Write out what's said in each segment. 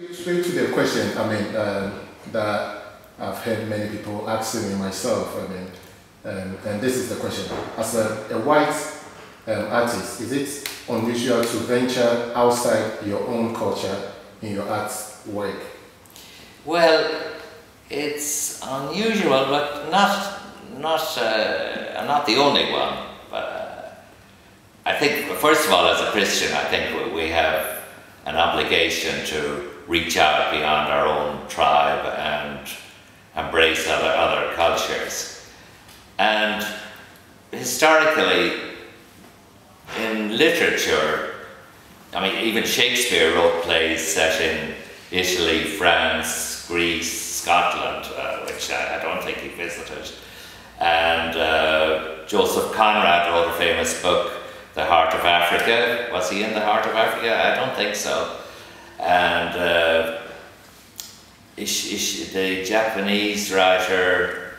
Straight to the question, that I've heard many people asking me myself, and this is the question. As a white artist, is it unusual to venture outside your own culture in your art work? Well, it's unusual, but not the only one. But I think, first of all, as a Christian, I think we have an obligation to reach out beyond our own tribe and embrace other cultures. And historically, in literature, I mean, even Shakespeare wrote plays set in Italy, France, Greece, Scotland, which I don't think he visited. And Joseph Conrad wrote a famous book, The Heart of Africa. Was he in The Heart of Africa? I don't think so. And the Japanese writer,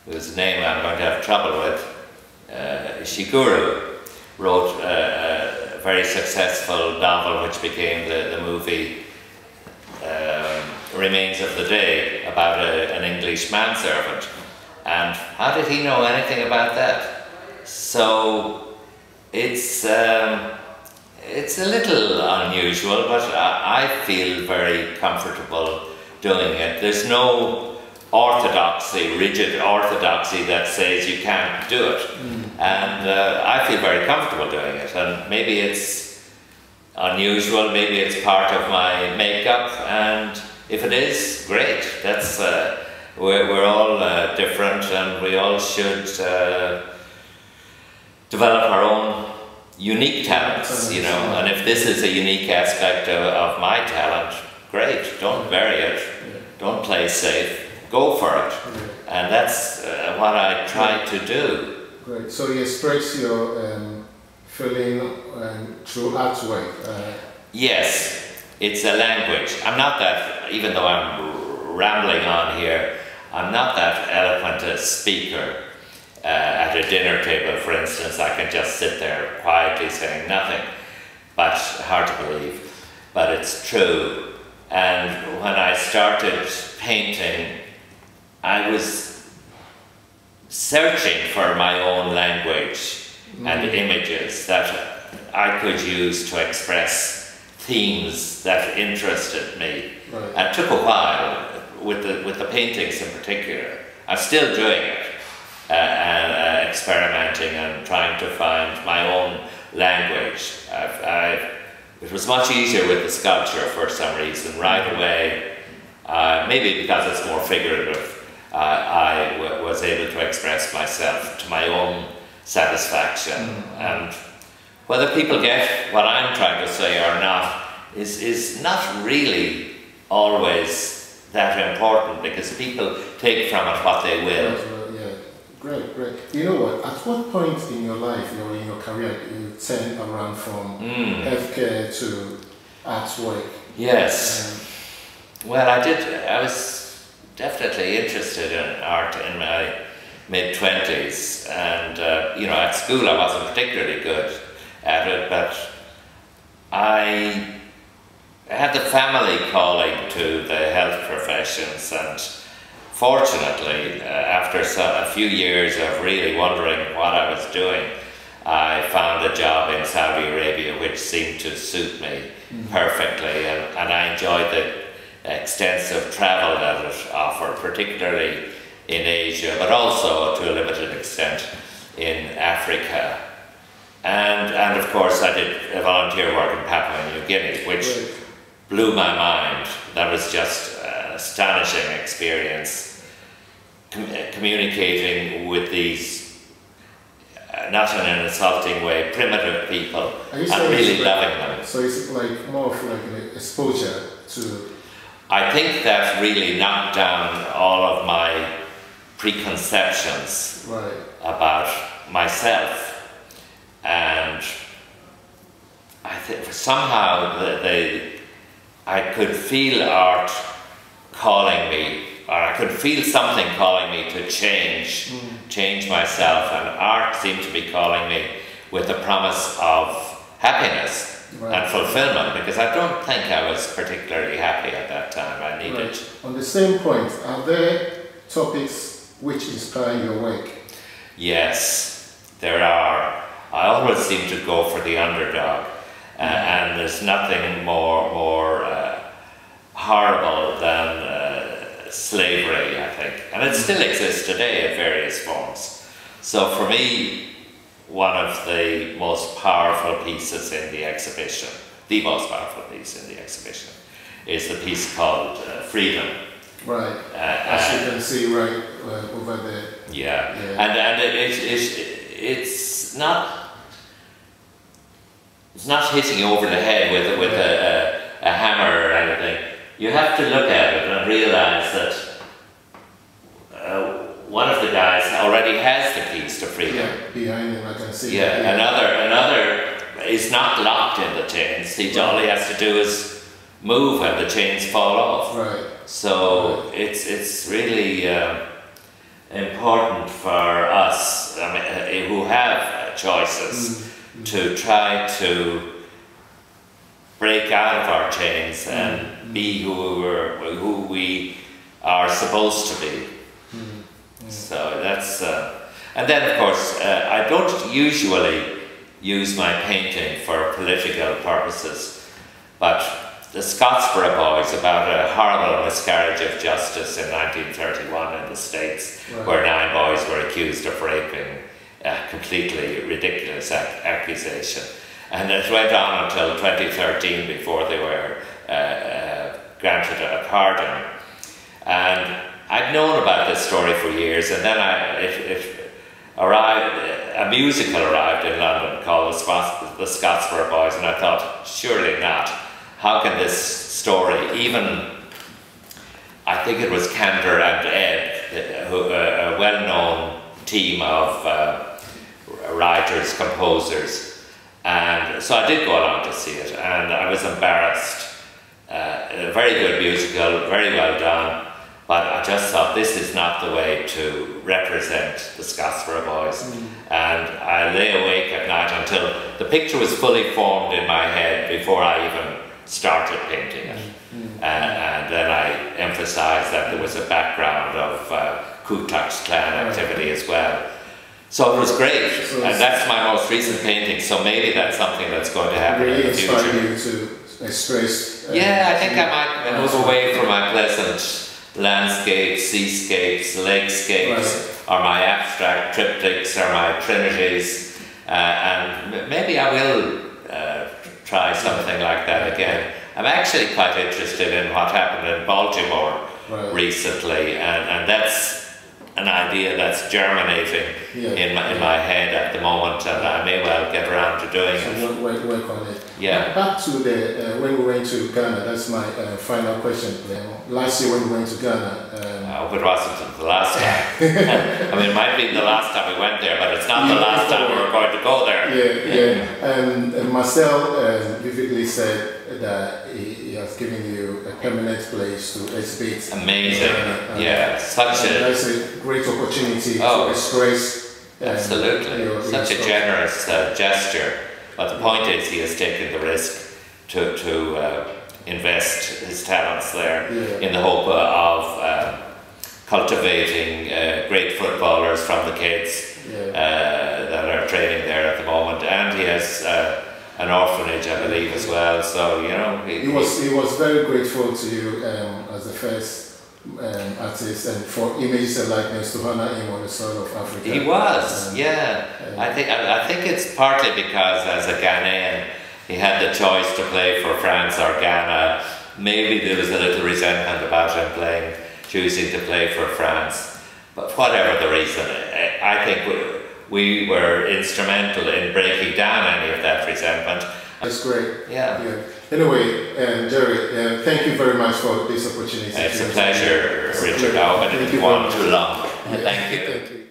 whose name I'm going to have trouble with, Ishiguro, wrote a very successful novel which became the movie Remains of the Day, about an English manservant. And how did he know anything about that? So it's a little unusual, but I feel very comfortable doing it. There's no orthodoxy, rigid orthodoxy that says you can't do it. And I feel very comfortable doing it. And maybe it's unusual, maybe it's part of my makeup, and if it is, great. That's we're all different, and we all should develop our own unique talents, you know. And if this is a unique aspect of my talent, great. Don't bury it. Don't play safe. Go for it. And that's what I try to do. Great. So you express your feeling through artwork. Yes, it's a language. I'm not that, even though I'm rambling on here, I'm not that eloquent a speaker. At a dinner table, for instance, I can just sit there quietly saying nothing, but hard to believe, but it's true. And when I started painting, I was searching for my own language and images that I could use to express themes that interested me. Right. And it took a while, with the paintings in particular. I'm still doing it. And experimenting and trying to find my own language. It was much easier with the sculpture for some reason. Right away, maybe because it's more figurative, I was able to express myself to my own satisfaction. And whether people get what I'm trying to say or not is not really always that important, because people take from it what they will. Great, great. You know what? At what point in your life, in your career, you turn around from healthcare to artwork? Yes. Well, I was definitely interested in art in my mid-20s, and at school I wasn't particularly good at it, but I had the family calling to the health professions, and fortunately, after a few years of really wondering what I was doing, I found a job in Saudi Arabia which seemed to suit me perfectly, and I enjoyed the extensive travel that it offered, particularly in Asia, but also to a limited extent in Africa. And of course I did a volunteer work in Papua New Guinea, which blew my mind. That was just an astonishing experience. Communicating with these, not in an insulting way, primitive people, and really loving them. So it's like more of like an exposure to... I think that really knocked down all of my preconceptions about myself, and I think somehow I could feel art calling me, or I could feel something calling me to change myself, and art seemed to be calling me with the promise of happiness. and fulfillment, because I don't think I was particularly happy at that time. I needed... On the same point, are there topics which inspire your work? Yes, there are. I always seem to go for the underdog, and there's nothing more horrible than slavery, I think. And it still exists today in various forms. So for me, one of the most powerful pieces in the exhibition, the most powerful piece in the exhibition, is the piece called Freedom. Right, as you can see right over there. Yeah, and it's not hitting you over the head with a hammer or anything. You have to look at it and realize that one of the guys already has the keys to freedom. Yeah, behind him I can see. Yeah, another is not locked in the chains. All he has to do is move when the chains fall off. Right. So it's really important for us, who have choices, to try to break out of our chains and be who we are supposed to be. So that's, and then of course, I don't usually use my painting for political purposes, but the Scottsboro Boys, about a horrible miscarriage of justice in 1931 in the States, where 9 boys were accused of raping, a completely ridiculous accusation. And it went on until 2013 before they were granted a pardon. And I'd known about this story for years, and then a musical arrived in London called the Scottsboro Boys, and I thought, surely not. How can this story, even, I think it was Cantor and Ebb, a well-known team of writers, composers, and so I did go along to see it, and I was embarrassed. A very good musical, very well done, but I just thought this is not the way to represent the Scottsboro Boys. And I lay awake at night until the picture was fully formed in my head before I even started painting it. And then I emphasised that there was a background of Ku Klux Klan activity as well. So it was great, and that's my most recent painting, so maybe that's something that's going to happen in the future. Really inspired you to express... yeah, I think I might move away from my pleasant landscapes, seascapes, lakescapes, or my abstract triptychs, or my trinities, and maybe I will try something like that again. I'm actually quite interested in what happened in Baltimore recently, and that's an idea that's germinating in my head at the moment, and I may well get around to doing it. Work on it. Yeah. Back to the when we went to Ghana. That's my final question. Last year when we went to Ghana. I hope it wasn't the last time. I mean, it might be the last time we went there, but it's not the last time we're going to go there. And Marcel vividly said that he has given you a permanent place to exhibit. Amazing. That's a great opportunity to express. Absolutely. Such a generous gesture. But the point is, he has taken the risk to invest his talents there in the hope of cultivating great footballers from the kids that are training there at the moment. And he has an orphanage, I believe, as well. So, you know, he was very grateful to you as the first artist, and for images and likeness to honor him on the soil of Africa. He was, I think it's partly because as a Ghanaian he had the choice to play for France or Ghana. Maybe there was a little resentment about him choosing to play for France. But whatever the reason, I think we were instrumental in breaking down any of that resentment. That's great. Yeah. Anyway, Gerry, thank you very much for this opportunity. It's a pleasure, Richard. I hope I didn't go on too long. Thank you. Thank you.